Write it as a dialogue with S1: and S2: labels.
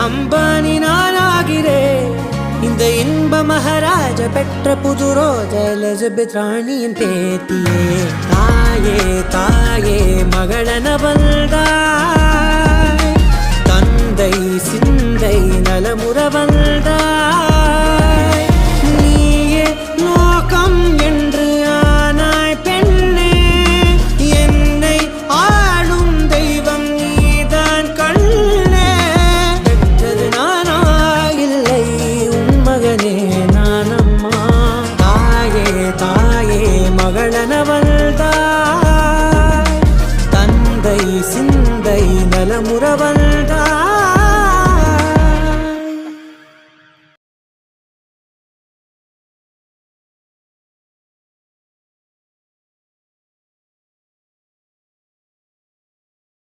S1: அம்பானி நானாகிறேன். இந்த இன்ப மகாராஜ பெற்ற புது ரோஜ எலிசபெத் ராணியின் பேத்தியே. தாயே தாயே மகளன வந்தாய், தந்தை சிந்தை நலமுற வந்தாய். நீயே லோகம் என்று ஆனாய் பெண்ணே, என்னை ஆளும் தெய்வம் நீதான் கண்ணே. பெற்றது நானா இல்லை உன் மகனே நானம்மா. தாயே தாயே மகளன வந்தாய், தந்தை சிந்தை நலமுற வந்தாய்.